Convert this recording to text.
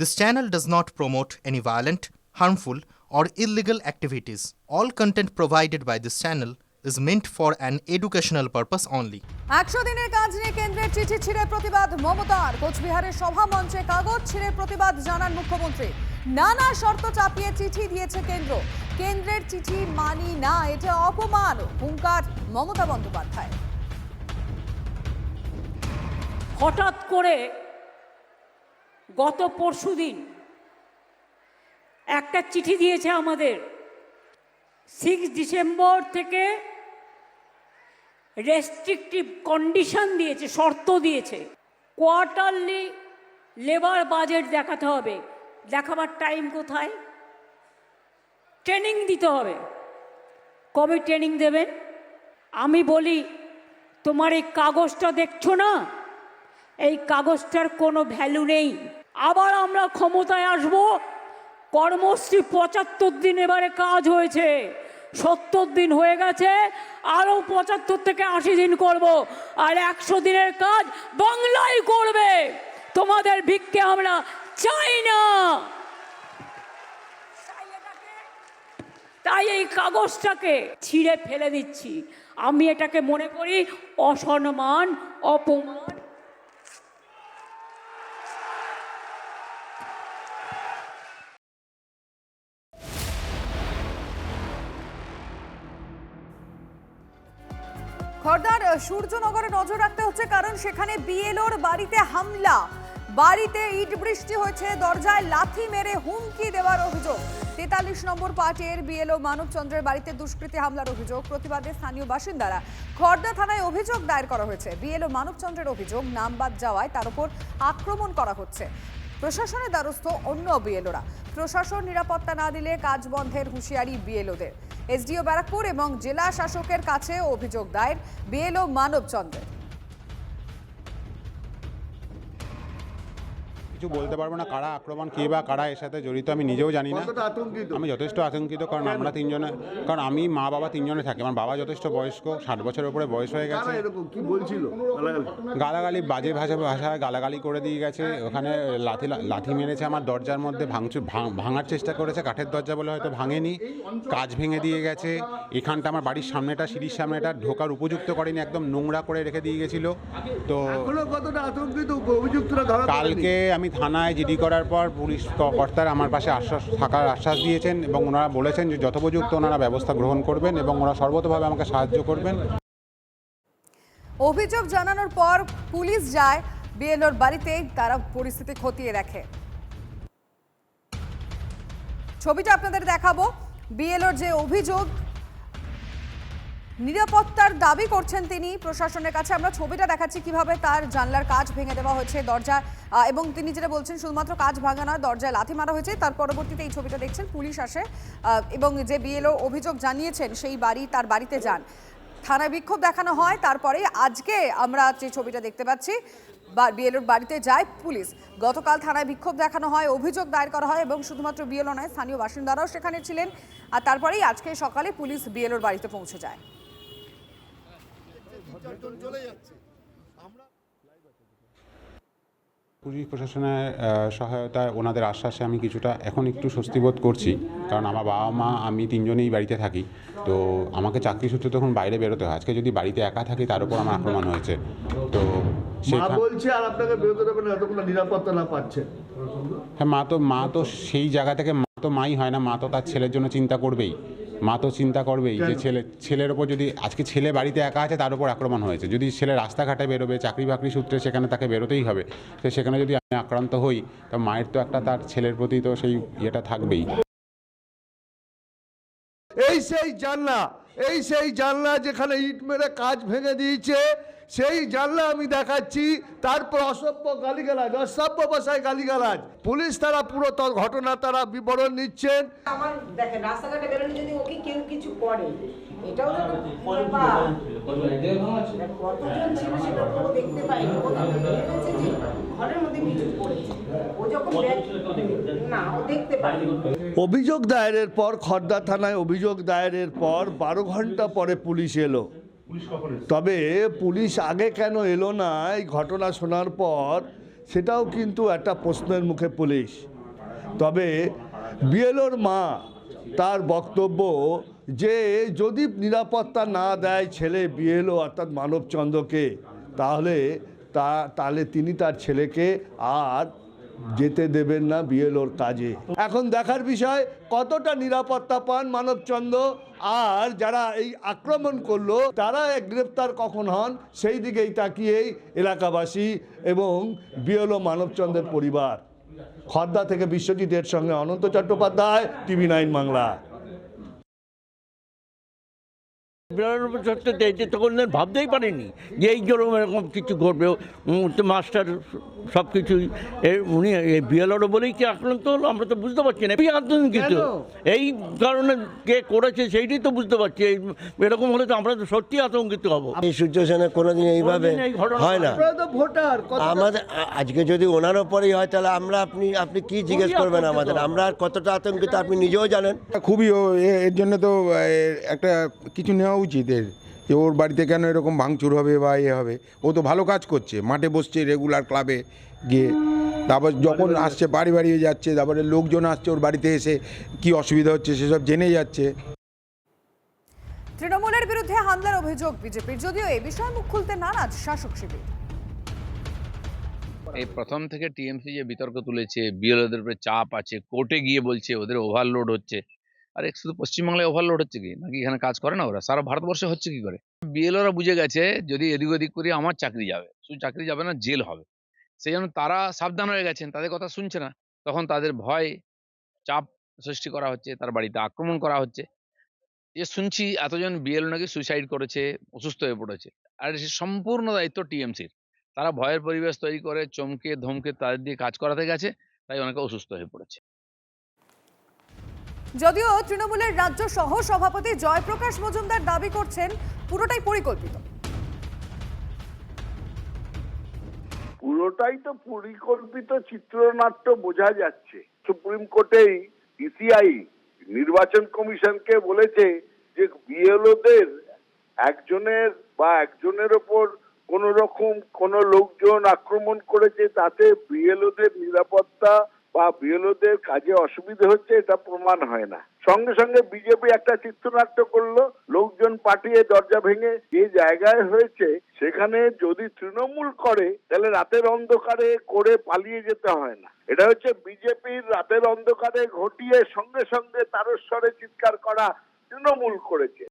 This channel does not promote any violent, harmful, or illegal activities. All content provided by this channel is meant for an educational purpose only. 100 দিনের কাজ নিয়ে কেন্দ্রের চিঠি ছিঁড়ে প্রতিবাদ মমতার। কোচবিহারের সভা মঞ্চে কাগজ ছিঁড়ে প্রতিবাদ জানান মুখ্যমন্ত্রী। নানা শর্ত চাপিয়ে চিঠি দিয়েছে কেন্দ্র। কেন্দ্রের চিঠি মানি না, এটা অপমান, হুঙ্কার মমতা বন্দ্যোপাধ্যায়। হঠাৎ করে গত পরশুদিন একটা চিঠি দিয়েছে আমাদের। 6 ডিসেম্বর থেকে রেস্ট্রিকটিভ কন্ডিশন দিয়েছে, শর্ত দিয়েছে। কোয়ার্টারলি লেবার বাজেট দেখাতে হবে। দেখাবার টাইম কোথায়? ট্রেনিং দিতে হবে। কবে ট্রেনিং দেবেন? আমি বলি, তোমার এই কাগজটা দেখছো না, এই কাগজটার কোনো ভ্যালু নেই। আবার আমরা ক্ষমতায় আসব, কর্মশ্রী 75 দিন এবারে কাজ হয়েছে, 70 দিন হয়ে গেছে, আরও 75 থেকে 80 দিন করব, আর 100 দিনের কাজ বাংলায় করবে। তোমাদের ভিক্ষে আমরা চাই না। তাই এই কাগজটাকে ছিঁড়ে ফেলে দিচ্ছি। আমি এটাকে মনে করি অসম্মান, অপমান। খড়দার সূর্যনগরে নজর রাখতে হচ্ছে, কারণ সেখানে বিএলওর বাড়িতে হামলা। বাড়িতে ইট বৃষ্টি হয়েছে, দরজায় লাথি মেরে হুমকি দেওয়ার অভিযোগ। 43 নম্বর পার্টের বিএলও মানব চন্দ্রের বাড়িতে দুষ্কৃতী হামলার অভিযোগ। প্রতিবাদে স্থানীয় বাসিন্দারা। খড়দা থানায় অভিযোগ দায়ের করা হয়েছে। বিএলও মানব চন্দ্রের অভিযোগ, নাম বাদ যাওয়ায় তার উপর আক্রমণ করা হচ্ছে। প্রশাসনের দ্বারস্থ অন্য বিএলওরা। প্রশাসন নিরাপত্তা না দিলে কাজ বন্ধের হুঁশিয়ারি বিএলওদের। এসডিও ব্যারাকপুর এবং জেলা শাসকের কাছে অভিযোগ দায়ের বিএলও মানব চন্দ্রের। কিছু বলতে পারবো না, কারা আক্রমণ, কে বা কারা এর সাথে জড়িত আমি নিজেও জানি না। আমি যথেষ্ট আতঙ্কিত, কারণ আমরা তিনজনে, কারণ আমি মা বাবা তিনজনে থাকি। আমার বাবা যথেষ্ট বয়স্ক, 60 বছরের উপরে বয়স হয়ে গেছে। গালাগালি, বাজে ভাষায় গালাগালি করে দিয়ে গেছে। ওখানে লাথি মেরেছে, আমার দরজার মধ্যে ভাঙার চেষ্টা করেছে। কাঠের দরজা বলে হয়তো ভাঙেনি, কাজ ভেঙে দিয়ে গেছে। এখানটা আমার বাড়ির সামনেটা, সিঁড়ির সামনেটা ঢোকার উপযুক্ত করেনি, একদম নোংরা করে রেখে দিয়ে গেছিল। তো কালকে আমি থানায় জিডি করার পর পুলিশ কর্তারা আমার পাশে থাকার আশ্বাস দিয়েছেন এবং ওনারা বলেছেন যে যথোপযুক্ত ওনারা ব্যবস্থা গ্রহণ করবেন এবং ওরা সর্বতভাবে আমাকে সাহায্য করবেন। অভিযোগ জানানোর পর পুলিশ যায় বিএলওর বাড়িতে, তারা পরিস্থিতি খতিয়ে দেখে। ছবিটা আপনাদের দেখাবো। বিএলওর যে অভিযোগ, নিরাপত্তার দাবি করছেন তিনি প্রশাসনের কাছে। আমরা ছবিটা দেখাচ্ছি কিভাবে তার জানলার কাঁচ ভেঙে দেওয়া হয়েছে, দরজা, এবং তিনি যেটা বলছেন শুধুমাত্র কাঁচ ভাঙা নয়, দরজায় লাথি মারা হয়েছে। তার পরবর্তীতে এই ছবিটা দেখছেন, পুলিশ আসে এবং যে বিএলও অভিযোগ জানিয়েছেন সেই তার বাড়িতে যান। থানায় বিক্ষোভ দেখানো হয়। তারপরে আজকে আমরা যে ছবিটা দেখতে পাচ্ছি, বিএলওর বাড়িতে যায় পুলিশ। গতকাল থানায় বিক্ষোভ দেখানো হয়, অভিযোগ দায়ের করা হয় এবং শুধুমাত্র বিএলও নয়, স্থানীয় বাসিন্দারাও সেখানে ছিলেন। আর তারপরেই আজকে সকালে পুলিশ বিএলওর বাড়িতে পৌঁছে যায়। পুলিশ প্রশাসনের সহায়তায়, ওনাদের আশ্বাসে আমি কিছুটা এখন একটু স্বস্তি বোধ করছি, কারণ আমার বাবা মা আমি তিনজনেই বাড়িতে থাকি। তো আমাকে চাকরি সূত্রে তখন বাইরে বেরোতে হয়। আজকে যদি বাড়িতে একা থাকি, তার উপর আমার আক্রমণ হয়েছে। তো বলছে আর আপনাকে বেরোতে দেবে না যতক্ষণ নিরাপত্তা না পাচ্ছে। হ্যাঁ, মা তো সেই জায়গা থেকে মাই হয় না, মা তো তার ছেলের জন্য চিন্তা করবেই। মা তো চিন্তা করবেই যে ছেলের ওপর, যদি আজকে ছেলে বাড়িতে একা আছে তার উপর আক্রমণ হয়েছে, যদি ছেলে রাস্তাঘাটে বেরোবে, চাকরি বাকরি সূত্রে সেখানে তাকে বেরোতেই হবে, তো সেখানে যদি আমি আক্রান্ত হই, তো মায়ের তো একটা তার ছেলের প্রতি তো সেই ইয়েটা থাকবেই। এই সেই জানলা যেখানে ইট মেরে কাজ ভেঙে দিয়েছে, সেই জানলা আমি দেখাচ্ছি। তারপর অসভ্য গালিগালাজ, অসভ্য ভাষায় গালিগালাজ। পুলিশ তারা পুরো ঘটনা তারা বিবরণ নিচ্ছেন। আমার দেখেন, রাস্তাঘাটে বেরোলে যদি ওকে কেউ কিছু করে, এটাও কতজন ছিল সেটা তো দেখতে পাইনি। ঘরের মধ্যে কিছু করেছে, ও যখন না, ও দেখতে পাইনি। অভিযোগ দায়েরের পর, খড়দা থানায় অভিযোগ দায়েরের পর 12 ঘন্টা পরে পুলিশ এলো। তবে পুলিশ আগে কেন এলো না, এই ঘটনা শোনার পর সেটাও কিন্তু একটা প্রশ্নের মুখে পুলিশ। তবে বিএলওর মা তার বক্তব্য যে যদি নিরাপত্তা না দেয় ছেলে বিএলও অর্থাৎ মানবচন্দ্রকে, তাহলে তিনি তার ছেলেকে আর যেতে দেবেন না বিএলওর কাজে। এখন দেখার বিষয় কতটা নিরাপত্তা পান মানবচন্দ্র, আর যারা এই আক্রমণ করলো তারা গ্রেপ্তার কখন হন সেই দিকেই তাকিয়েই এলাকাবাসী এবং বিএলও মানবচন্দ্রের পরিবার। খর্দা থেকে বিশ্বজিতের সঙ্গে অনন্ত চট্টোপাধ্যায়, টিভি9 বাংলা। তখন ভাবতেই পারিনি যে এই যেরকম এরকম কিছু ঘটবে। মাস্টার সব কিছুই উনি বিএলআরও বলেই কি আক্রান্ত হলো আমরা তো বুঝতে পারছি না। আতঙ্কিত এই কারণে কে করেছে সেইটাই তো বুঝতে পারছি। এরকম হলে তো আমরা তো সত্যি আতঙ্কিত হবো। এই সিচুয়েশনে কোনোদিন এইভাবে হয় না। আমাদের আজকে যদি ওনার ওপরেই হয় তাহলে আপনি কি জিজ্ঞেস করবেন আমাদের? আমরা আর কতটা আতঙ্কিত আপনি নিজেও জানেন। খুবই এর জন্য তো একটা কিছু নেওয়া উচিত যে ওর বাড়িতে কেন এরকম ভাঙচুর হবে বা হবে। ও তো ভালো কাজ করছে, মাঠে বসছে রেগুলার ক্লাবে গিয়ে, তারপর যখন আসছে বাড়ি বাড়ি যাচ্ছে, তারপরে লোকজন আসছে ওর বাড়িতে এসে কি অসুবিধা হচ্ছে সেসব জেনে যাচ্ছে। তৃণমূলের বিরুদ্ধে হামলার অভিযোগ বিজেপির, যদিও এই বিষয়ে মুখ খুলতে নারাজ শাসক শিবির। এই প্রথম থেকে টিএমসি যে বিতর্ক তুলেছে, বিএলওদের উপরে চাপ আছে, কোর্টে গিয়ে বলছে ওদের ওভারলোড হচ্ছে। আরে শুধু পশ্চিমবাংলায় ওভারলোড হচ্ছে কি নাকি এখানে কাজ করে না ওরা? সারা ভারতবর্ষে হচ্ছে কি করে? বিএলওরা বুঝে গেছে যদি এদিক ওদিক করি আমার চাকরি যাবে, শুধু চাকরি যাবে না জেল হবে। সেই জন্য তারা সাবধান হয়ে গেছেন, তাদের কথা শুনছে না। তখন তাদের ভয় চাপ সৃষ্টি করা হচ্ছে, তার বাড়িতে আক্রমণ করা হচ্ছে। যে শুনছি এতজন বিএলও নাকি সুইসাইড করেছে, অসুস্থ হয়ে পড়েছে। আর সে সম্পূর্ণ দায়িত্ব টিএমসির। তারা ভয়ের পরিবেশ তৈরি করে চমকে ধমকে তাদের দিয়ে কাজ করাতে গেছে, তাই অনেকে অসুস্থ হয়ে পড়েছে। যদিও তৃণমূলের রাজ্য সহ সভাপতি জয়প্রকাশ মজুমদার দাবি করছেন পুরোটাই পরিকল্পিত। পুরোটাই তো পরিকল্পিত চিত্রনাট্য বোঝা যাচ্ছে। সুপ্রিম কোর্টেই ইসিআই নির্বাচন কমিশনকে বলেছে যে বিএলওদের একজনের ওপর কোন রকম কোন লোকজন আক্রমণ করেছে, তাতে বিএলওদের নিরাপত্তা বা বিএলওদের কাজে অসুবিধা হচ্ছে এটা প্রমাণ হয় না। সঙ্গে সঙ্গে বিজেপি একটা চিত্রনাট্য করলো, লোকজন পাঠিয়ে দরজা ভেঙে যে জায়গায় হয়েছে সেখানে যদি তৃণমূল করে তাহলে রাতের অন্ধকারে করে পালিয়ে যেতে হয় না। এটা হচ্ছে বিজেপির রাতের অন্ধকারে ঘটিয়ে সঙ্গে সঙ্গে তারস্বরে চিৎকার করা তৃণমূল করেছে।